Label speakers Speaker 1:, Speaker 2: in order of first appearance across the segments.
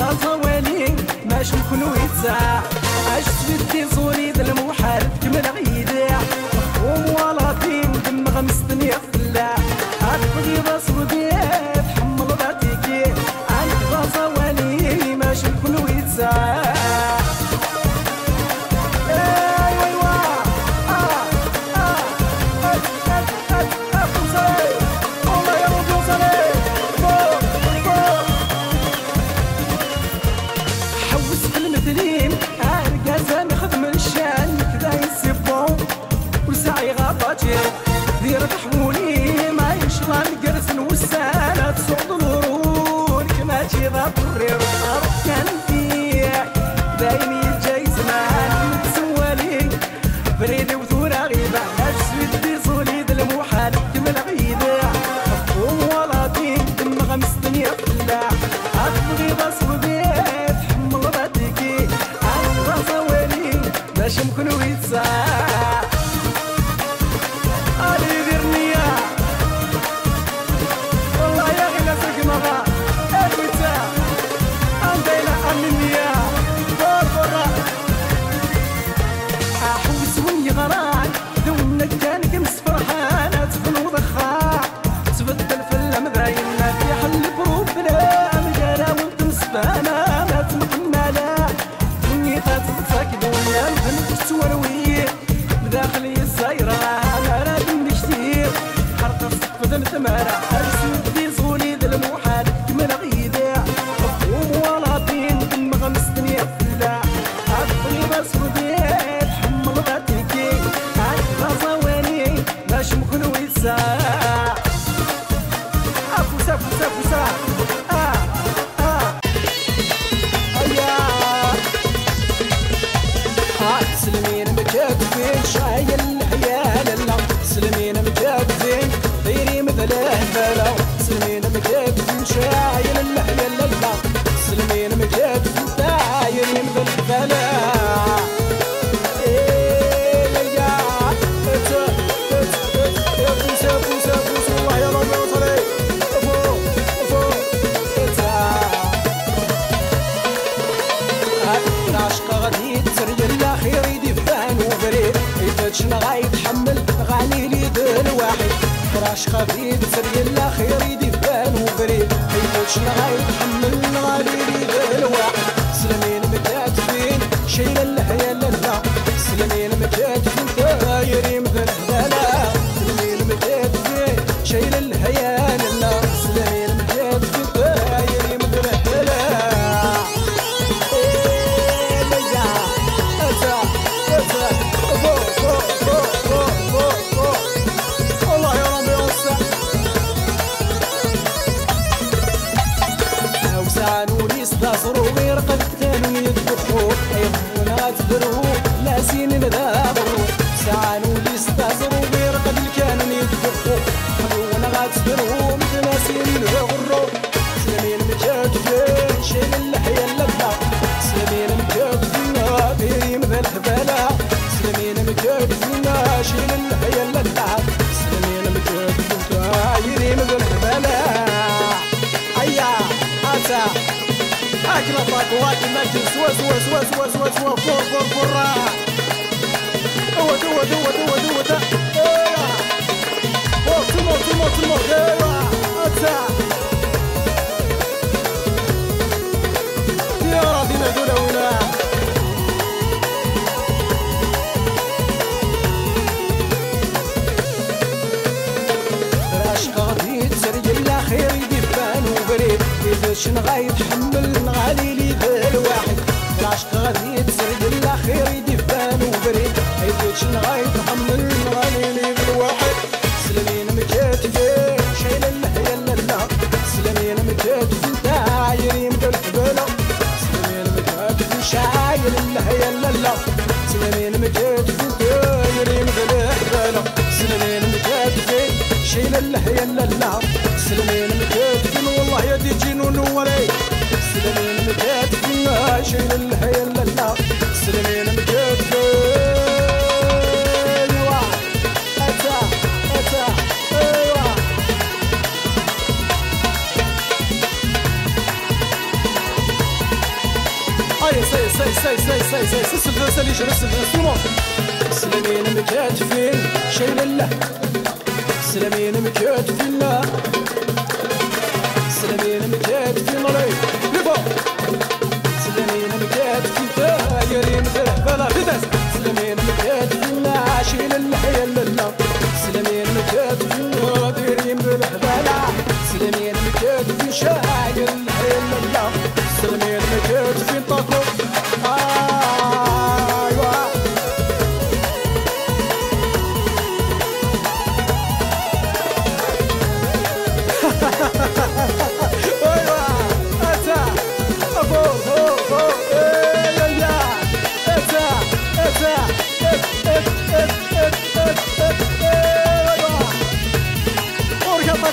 Speaker 1: غزوالي ماش نكون ويتساع عشت بدي صوليد المحال كمل غيداع وموالطين دم غمستني خلاع عطفي بصوديت حمل باتيكي عند غزوالي ماش نكون ويتساع دير تحموني ما يشرى القرس والسالة صوت الورود كما تيضا طرير كان فيه دايم يجي زمان متسوالي بريد وثورة غيبة ناس ودي صوليد المحال كمل غيدة وموالطين دم غمستني خلاع عطفي بصوديت حمل باتيكي عن غزوالي باش مكون ويتساع تمارا أرسل صوليد المحال كمل غيداع وموالطين دم غمستني خلاع عطفي بصوديت حمل باتيكي عند غزوالي باش مكون ويتساع فوسا فوسا فوسا سلمين مكاتفين شايل الحيال لا سلمين مكاتفين غيري مثل اهبالا سلمين مكاتفين شايل اللحية للا سلمين مكاتفين دايري مثل اهبالا فوسا فوسا فوسا الله يا ربي وصلي العشق غادي تسري الاخير يدي فان وبريد يفتشنا غايتحمل غالي لي الواحد العشق غادي تسري الاخير يدي فان وبريد يفتشنا غايتحمل غالي لي الواحد سلمين مكاتفين شايل اللحية للا سلمين مكاتفين دايري مثل هلالا سلمين مكاتفين شايل اللحية للا سلمين مكاتفين دايري مثل هلالا صرو غير قد كانوا يذبحوا يبغونا تدروا ناسين ندابروا ساعانوا لي استهزروا غير قد كانوا يذبحوا يبغونا تدروا ناسين ندابروا سلمين مكاتفين شايل اللحية للا سلمين مكاتفين دايري مثل الهبالة سلمين مكاتفين شايل اللحية للا سلمين مكاتفين دايري مثل الهبالة هيا عسى أكل أطلاق واكل ماكل سوا سوا سوا سوا سوا سوا فور فور فور دوا دوا دوا دوا دوا ايوا فور تمو تمو تمو ايوا أتسا يا راضي نادونا هنا العشق غادي تسري الأخير يدي فان وبريد كيفاش نغايتحمل غالي لي الواحد العشق غادي تسرد الاخير يدي فان وبريد كيفاش نغايتحمل غالي لي الواحد سلمين مكاتفين شايل اللحية للا سلمين مكاتفين دايري مثل الحبالة سلمين مكاتفين شايل اللحية للا سلمين مكاتفين دايري مثل الحبالة سلمين مكاتفين شايل اللحية للا سلمين مكاتفين والله يا دي جنون ولي سلمين مكاتفين شايل اللحية للا سلمين مكاتفين أتا أتا أيوا سلامين مكاتفين شايل الله سلامين مكاتفين سلامين مكاتفين لبا سلامين مكاتفين دايرين بلا بدس سلامين مكاتفين شايل الله يا الله سلامين مكاتفين دايرين بلا سلامين مكاتفين شايل الله يا الله سلامين مكاتفين طاقو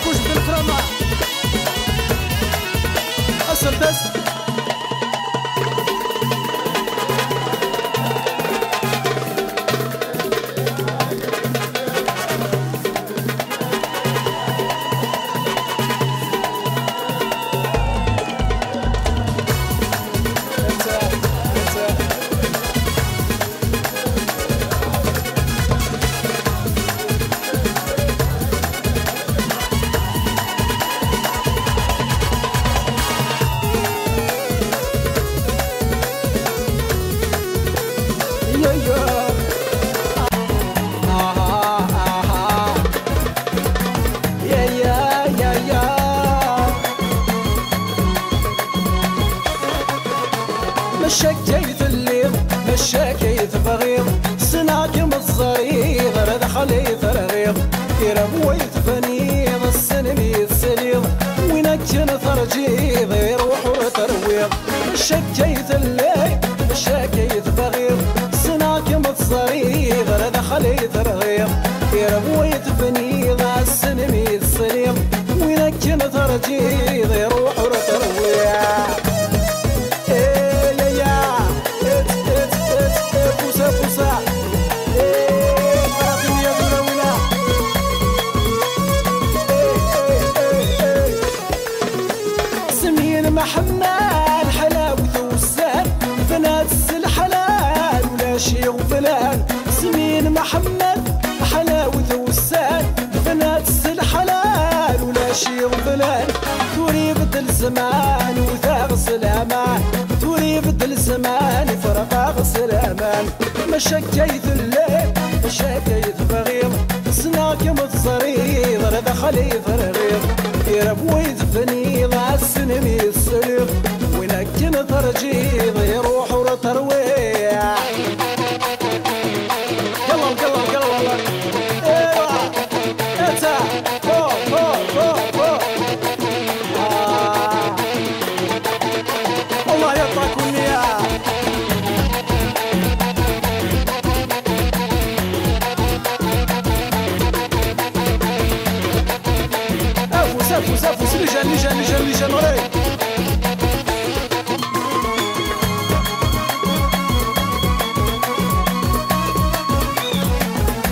Speaker 1: Kuş bir krama asıl des مشاكيت الليل مشاكيت بغيض سناكم الصريض رد خليت رغيض يربويت فنيض السنميت سليض وينكن ثرجيض يروح وترويض مشاكيت الليل مشاكيت بغيض سناكم الصريض رد خليت رغيض يربويت فنيض السنميت سليض وينكن ثرجيض يروح وترويض محمد حلاوته والسان بنات الحلال ولا شي وفلان سمين محمد حلاوته والسان بنات الحلال ولا شي وفلان توري بدل زمان وثاغس الامان توري بدل زمان فرق غسل امان مشاكيت الليل مشاكيت بغيض سناكم الصريض رد خليف رغيض يربويت فنيض عالسنمي السليض وينكن ترجيض يروح وترويح يلا يلا يلا ايوا اتا فوق فوق فوق فوق الله يعطاكم اياه فوس لجان غريب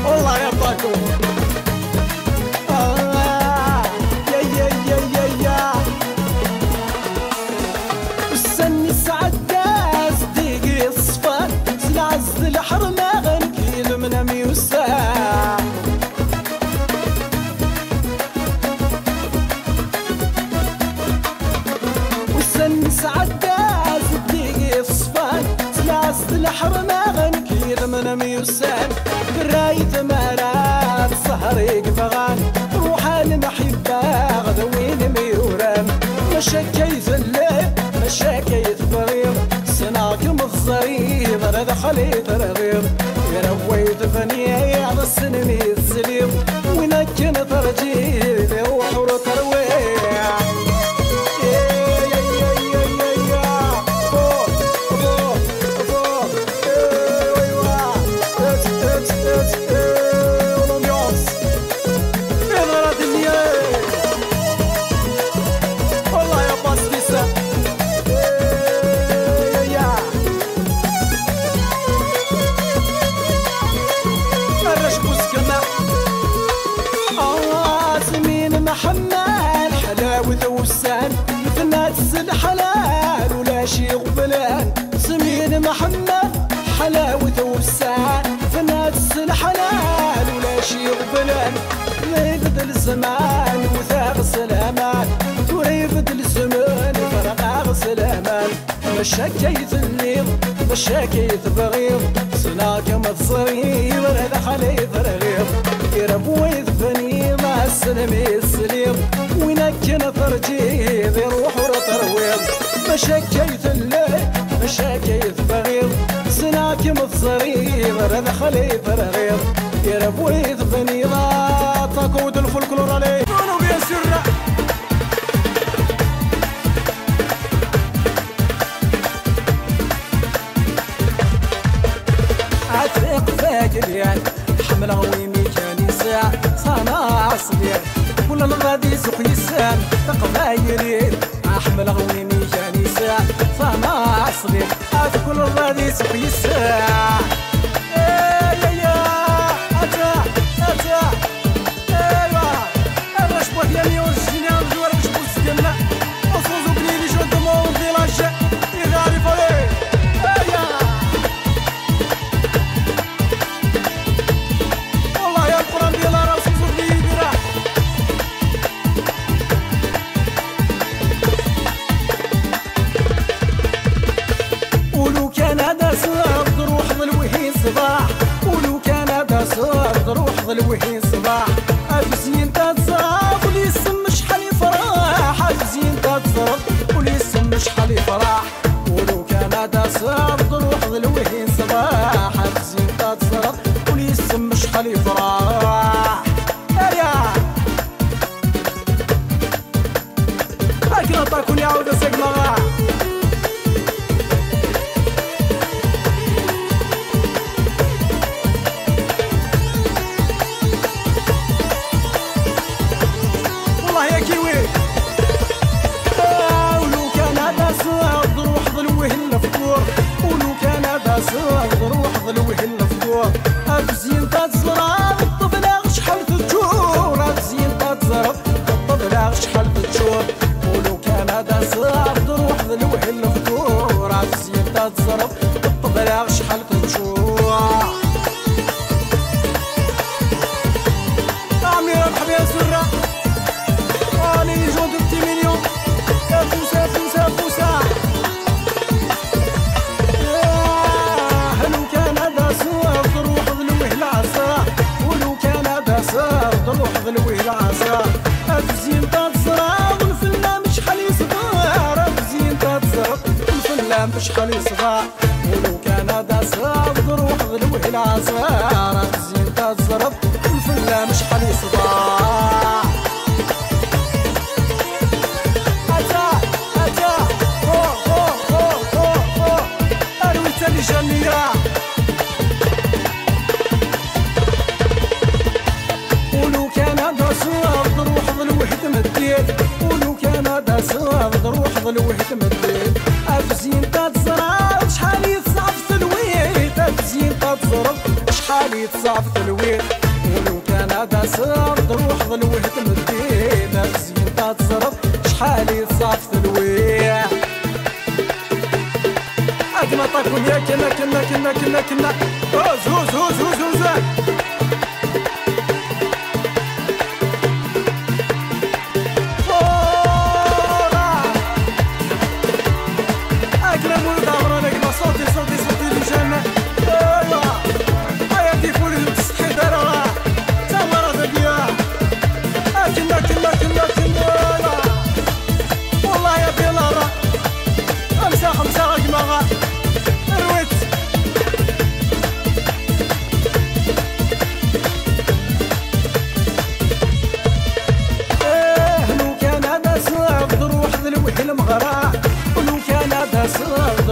Speaker 1: والله يعطاكم يا والسن السعداس ديقي الصفان سلعز الحرمة غنكيل من امي والساعة سعداس ديقي الصفان سلاس الحرمة غنكيل من ميوسان برايت مرات سهريق بغان روح المحبة غدوين ميوران مشاكيت الليل مشاكيت بغيض سناكم الصريض رد خليت رغيض يرويت فنيع السنمي السليض وينكن ترجيل يروح وترويح الزمان وثاق السلامان تريفد الزمان فرقاغ السلامان مشاكيت الليل مشاكيت بغيض صناك متصريب هذا خليط رغيض يرب ويذفني مع السلمي السليم وينك ترجيب يروح وترويض مشاكيت الليل مشاكيت بغيض صناك متصريب هذا خليط رغيض يرب ويذفني لا تقود الفولكلور عليه كونوا بيا سرة عتريق فاجريان حمله ويميكاني ساعة صناع صديق ولا الغادي سوق يسان تقبايرين حمله ويميكاني ساعة صناع صديق كل الغادي سوق يسان الوهين صباح أفزين تتصرف وليسم شحال يفرح أفزين تتصرف وليسم شحال يفرح ولو كان هذا صعب روح الوهين صباح أفزين تتصرف وليسم شحال يفرح أريا هاكي نطاكوني عاود سقمغا أفزين تتصرف الطفلة شحال تجور أفزين تتصرف الطفلة شحال تجور ولو كان هذا صعب تروح ذلوح الفطور أفزين تتصرف الطفلة شحال تجور عمي ربح يا سرة علي جود بتي مليون يا فوسا فوسا فوسا روح ذلوه العصا أفزين تتصرف والفلام شحال يصفار أفزين تتصرف والفلام شحال يصفار ولو كان هذا صعب روح ذلوه العصا أفزين تتصرف والفلام شحال يصفار أتا هو أروي تالي جميلة ولو كان هذا صعب روح ذلوه تمديد ولو كان هذا صعب روح ذلوه تمديد أفزين تتصرف شحال يتصعب تلويت أفزين تتصرف شحال يتصعب تلويت ولو كان هذا صعب روح ذلوه تمديد أفزين تتصرف شحال يتصعب تلويت أجمع طاكم يا كنا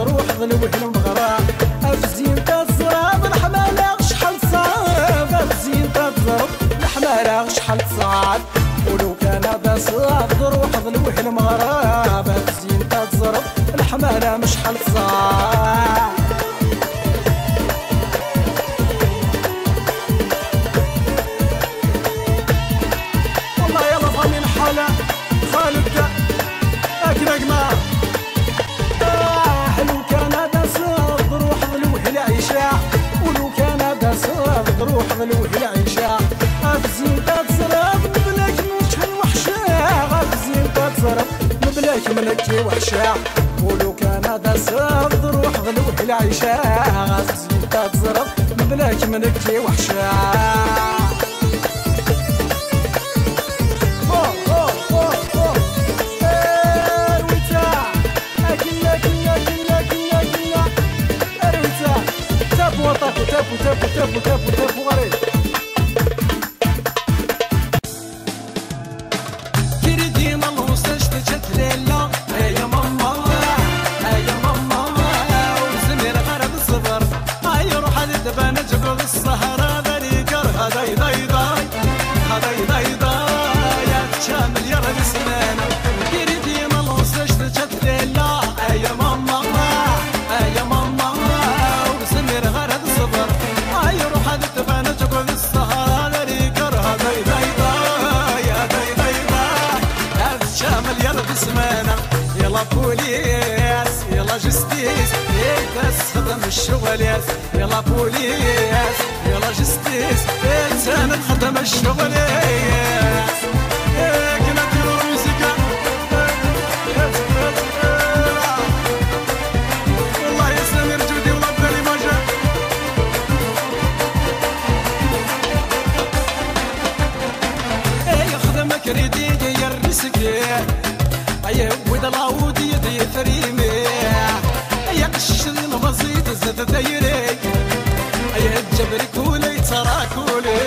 Speaker 1: هوز ذلوه المغرى أفزين تتصرف الحمالة شحال صعب أفزين تتصرف الحمالة شحال صعب ولو كان هذا صعب روح ذلوه المغرى أفزين تتصرف الحمالة شحال صعب والله يلا فامين حالة خالد أكنا قمار ولو كان هذا صعب روح ذلوه العيشة أفزين تتصرف بلاك مبلاك منك وحشة ولو كان هذا صاد روح ظلوح العيشة غاز زينتا تزرب مبلاك منك وحشة تابو غريب كريدينا الوصل اشتجت ليلة يا ماما يا ماما وزمير غرب الصبر هاي روح الدبان جبل الصهرة ذريقر هذاي ضاي ضاي هذاي ضاي ضاي يا تشامل يا رب سنانا كريدينا الوصل اشتجت ليلة يا ماما يا ماما وزمير غرب الصبر هاي روح الدبان جبل الصهرة ذريقر هذاي ضاي ضاي هذاي ضاي ضاي يا تشامل يا رب سمانا يلا بوليس يلا جستيس تخدم الشغل ياس يلا بوليس يلا جستيس انت تخدم الشغل ياس كنا نديرو الموسيقى والله يا سمير جودي والله بالي ما جا يخدمك ريدي يرسك يا ود العود يدي فريمي يا قش المبسيط زاد دايري يا الجبر كولي ترى كولي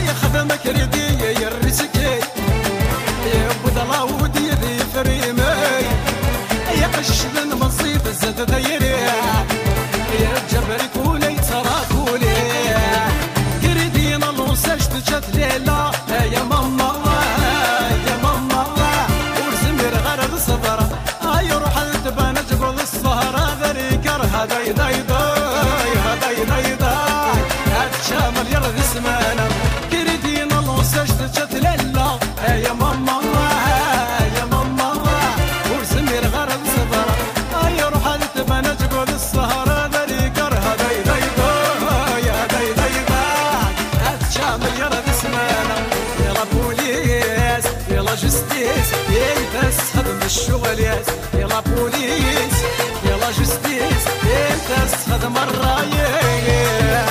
Speaker 1: يا خدمك ريدي يرسك يا ود العود يدي فريمي يا قش المبسيط زاد دايري يا الجبر كولي ترى كولي كريدينا الوصل اشتجت ليلة يا ماما يا ماما صبر هاي روح الدبان جبل الصهرة ذريكر هذاي ضاي ضاي هذاي ضاي ضاي هاتشامل يا رد سمانا كريدينا الوصل اشتجت ليلة يا ماما يا ماما ورسمير غرب صبر هاي روح الدبان جبل الصهرة ذريكر هذاي ضاي ضاي هذاي ضاي ضاي هاتشامل يا رد سمانا يلا بوليس يلا جستيس تخدم الشغل ياس يلا بوليس يلا جستيس تخدم الرايات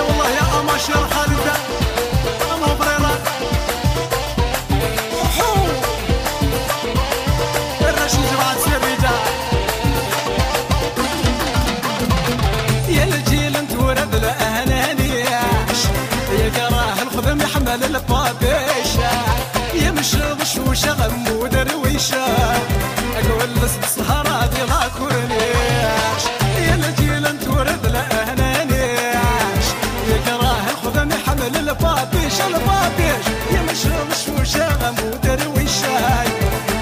Speaker 1: والله يا أماشر خالدة أما بريرات الرشيد بعد سريدة يا الجيل انت ورد لأهنانيش يا كراه الخدم يحمل البابيشة يمشي بشوشة غم ودرويشة أقول لسب سهرة دي لا كورنيش يا الجيل انت ورد لأهنانيش يا كراه الخدم يحمل البابيش البابيش يمشي بشوشة غم ودرويشة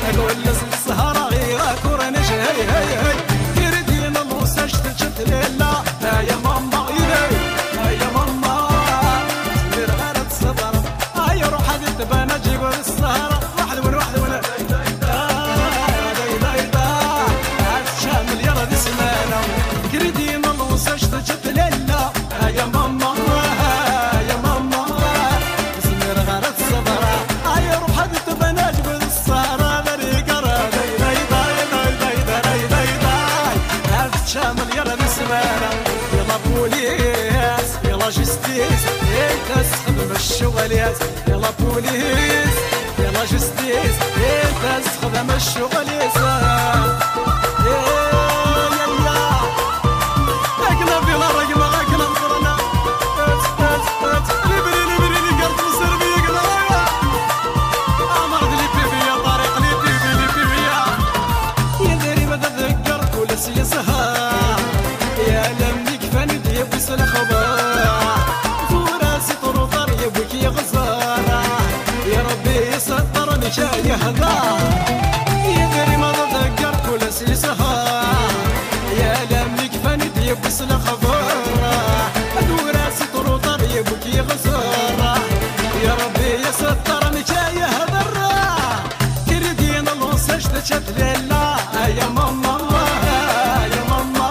Speaker 1: أقول لسب سهرة غير كورنيش هاي هاي هاي كردين الوصل اشتجت ليلة يا ماما يا ماما زمير غرب صبر هاي روح الدبان جبل الصهرة واحد من داي داي داي هاتشامل يا رد سمانا كريدين الوصل اشتجت ليلة يا ماما يا ماما زمير غرب صبر هاي روح الدبان جبل الصهرة ذريقر داي داي داي داي داي داي داي هاتشامل يا رد سمانا يلا بوليس يلا جستيس تخدم الشغل ياس يلا بوليس يلا جستيس تخدم الشغل ياس اقنا بلا رقم اقنا مقرنا لبري قرط السربي اقنا امرض لي بيبي يا طريق لي بيبي يا داري ما تذكر كل سيسها يا لمي كفاني ديبس الخبر فراسي طروطر يبوك يا غزارة يا ربي يسطرني شاي هذا يدري ما تذكر كل سيسها يا لمي كفاني ديبس الخبر فراسي طروطر يبوك يا غزارة يا ربي يسطرني شاي هذا كردين الوصل اشتجت ليلة يا ماما يا ماما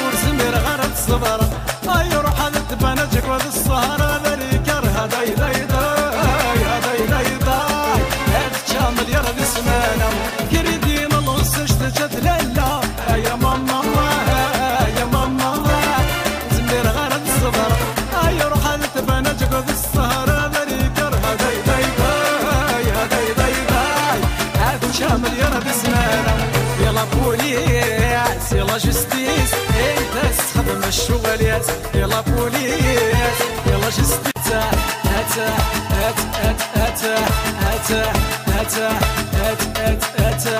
Speaker 1: ورسمير غرب صبر هاي روح الدبان جبل الصهرة ذريكر هذاي ضاي ضاي هذاي ضاي ضاي هاتشامل يا يلا جستيس انت تخدم الشغليات يلا بوليس يلا جستيس اتا اتا اتا اتا اتا اتا اتا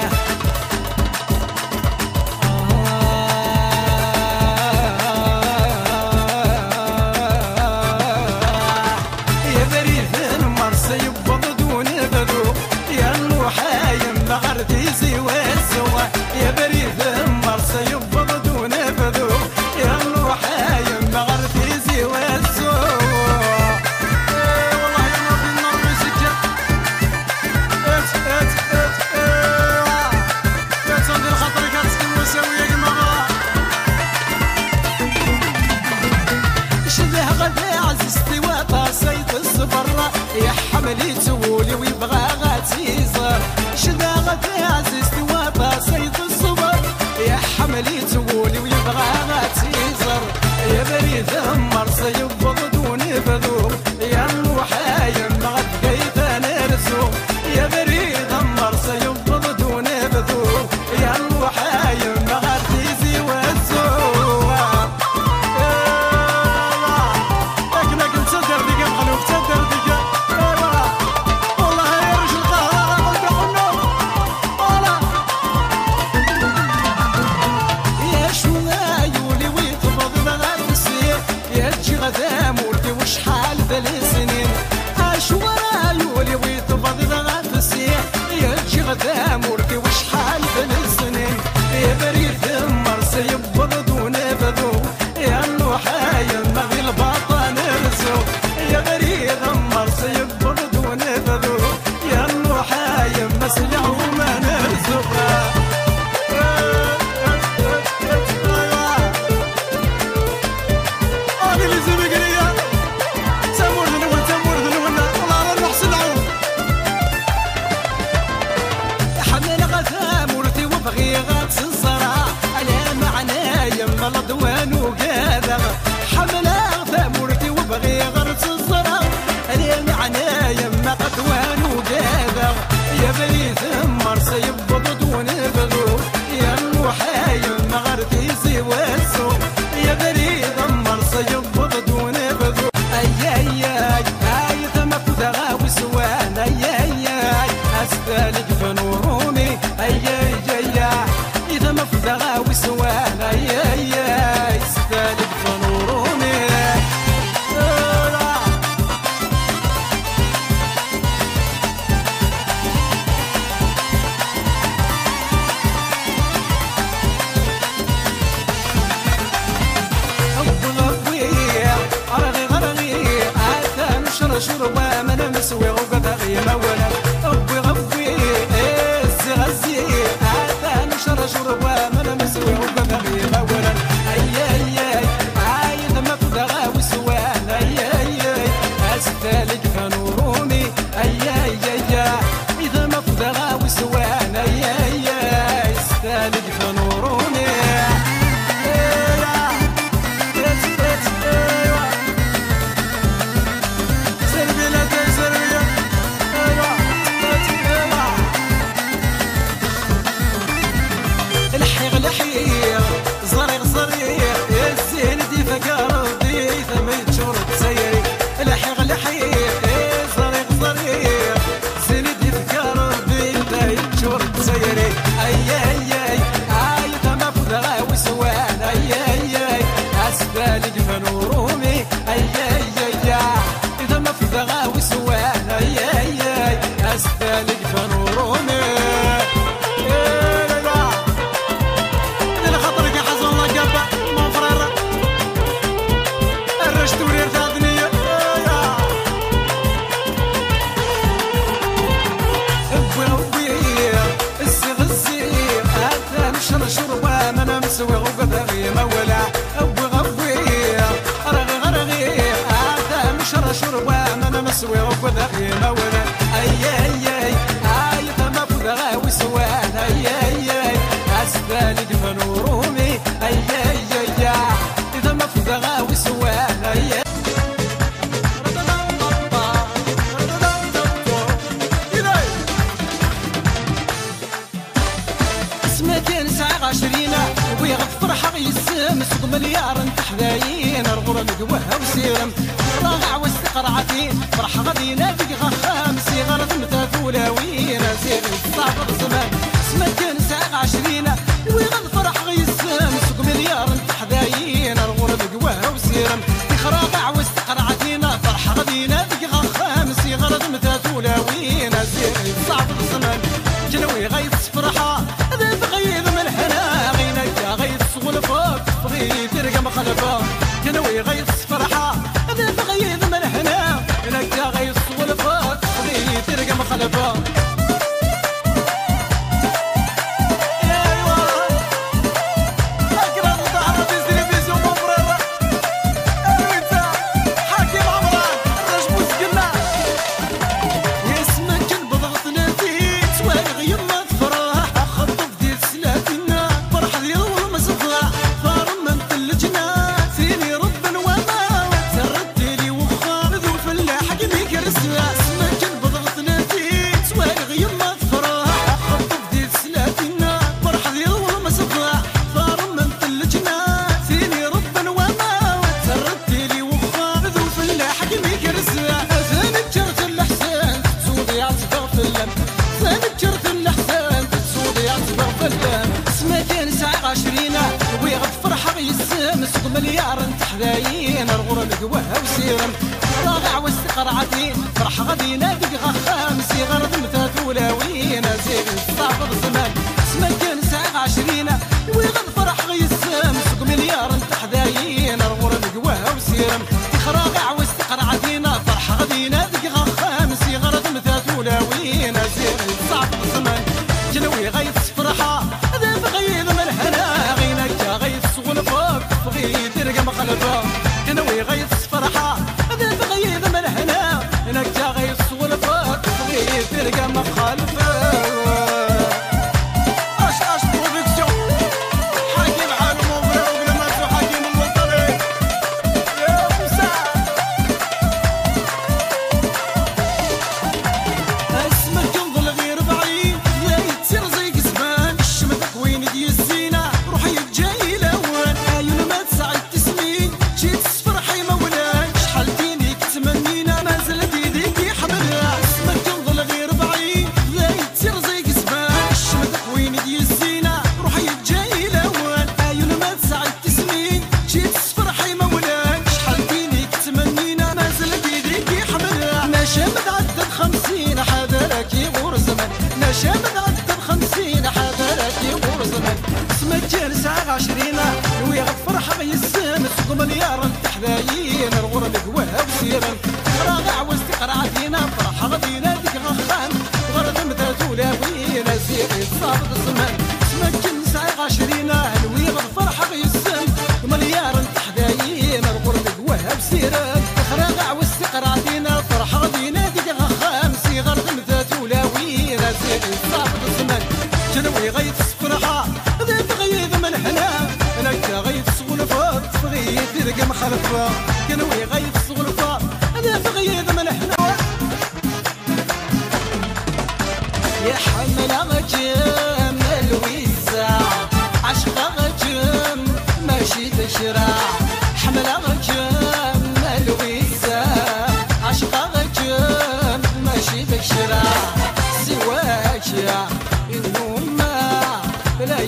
Speaker 1: يا بريد المرسى يبض دون بدو يا الوحايم بغردي زي والزوا يا بريد المرسى يبض دون بدو يا الوحايم بغردي زي والزوا والله يا ربي النار مسكة ات ات ات ات ندير خاطري كتسكن مساوية كيما شده غدا عزيزتي وطاسيت الصبر يا حملي تولي ويبغى غاتيزر شدا غدا عزيزتي وطاسيت الصبر يا حملي تولي ويبغى غاتيزر يا بريد مرسى يبض دون بذو يا الوحايم غدقيت نرسو يا بريد مرسى يبض دون بذو يا الوحايم غديزي وزو دامورتي وشحال بالسنين يا بريد مرسى يبض دون بذو يا الوحايم مغي البطن رزو يا بريد مرسى يبض دون بذو يا الوحايم مسلع وما نرزو الضوان وقاذا حملة ثمرتي وبغي غرس الزرع اللي معنا يما قدوان وقاذا يا بريد مرسى يبض دون بذو يا الوحايم مغرتي زي واسو يا بريد مرسى يبض دون بذو اي اي اي اي ثم فدغا وسوان اي اي اي استالك فنورومي اي اي اي اذا ما فدغا وسوان اي اي استالك فنورومي شربة من مسوي وقدغي مولا ربي ربي الزي غزي هذا نشر شربة من مسوي وقدغي مولا اي اي اي عايد ما فدغا وسوان اي اي اي استالك فنورومي اي اي اي اذا ما فدغا وسوان اي اي اي استالك فنورومي زريق زريق الزين دي فكر دي ثميت شرط سيري لحيق لحيق زريق زريق زين دي فكر دي ثميت شرط سيري اي اي اي اي ثما فدغا وسوان اي اي اي اسفالك فنورومي اي اي اي اذا ما فدغا وسوان اي اي اي اسفالك فنورومي شربة من مسوي وقدغي مولا ابو غبي رغي غرغي هذا مشر شربة من مسوي وقدغي مولا اي اي اي اي ثم فدغا وسوان اي اي اي اسفالك فنورومي اي اي اي اذا ما فدغا وسوان اي اسمك نسعى 20 ويغض فرحة غيسم سوق مليار تحذاين الغرم قوها وسيرم راغع واستقرعتين فرحة غادي نادق غخام صغار مثاث ولاوين سير الصعب الزمان سمكن ساعة 20 ويغض فرحة غيسم سوق مليار تحذاين الغرم قوها وسيرم راغع واستقرعتين فرحة غادي نادق غخام صغار مثاث ولاوين سير الصعب الزمان جنوي غيث فرحة ذا بغيض من الحنا غينك غيث والفوق بغي ترقم خلفه جنوي غيث فرحة ذا بغيض من الحنا غينك غيث والفوق بغي ترقم خلفه مليار تحذاين الغرم قوها وسيرم راغع واستقرعتين فرحة غادي نادق غخام صغار مثاث ولاوين زين صعب الزمان سمكن ساعة 20 ويغض فرح غيسم سوق مليار تحذاين الغرم قوها وسيرم راغع واستقرعتين فرحة غادي نادق غخام صغار مثاث ولاوين زين صعب الزمان جنوي غيث فرحة ذا بغيض من الهنا غينك غيث والفوق بغي ترقم خلفه جنوي غيث فرحة ذا بغيض من الهنا غينك غيث والفوق بغي ترقم خلفه شامد عدد 50 حضرك يغور زمن سمجل ساعة 20 ويغض فرحة غيسم سوق مليار تحذاين الغرم قوها وسيرم راغع واستقرعتين فرحة غادي نادق غخام غرد مثاث ولاوين زيغي صابط الزمان سمجل ساعة 20 ويغض فرحة غيسم مليار تحذاين الغرم قوها وسيرم راغع واستقرعتين فرحة غادي نادق غخام غرد مثاث ولاوين زيغي صابط الزمان جنوي غيث فرحة ذا بغيض من الحنا لك غيث والفوق بغي ترقم خلفه جنوي غيث والفوق ذا بغيض من الحنا يا حمل غجم الويزع عشق غجم ماشي تشرع حمل غجم الويزع عشق غجم ماشي تشرع سواجع إنه ما لا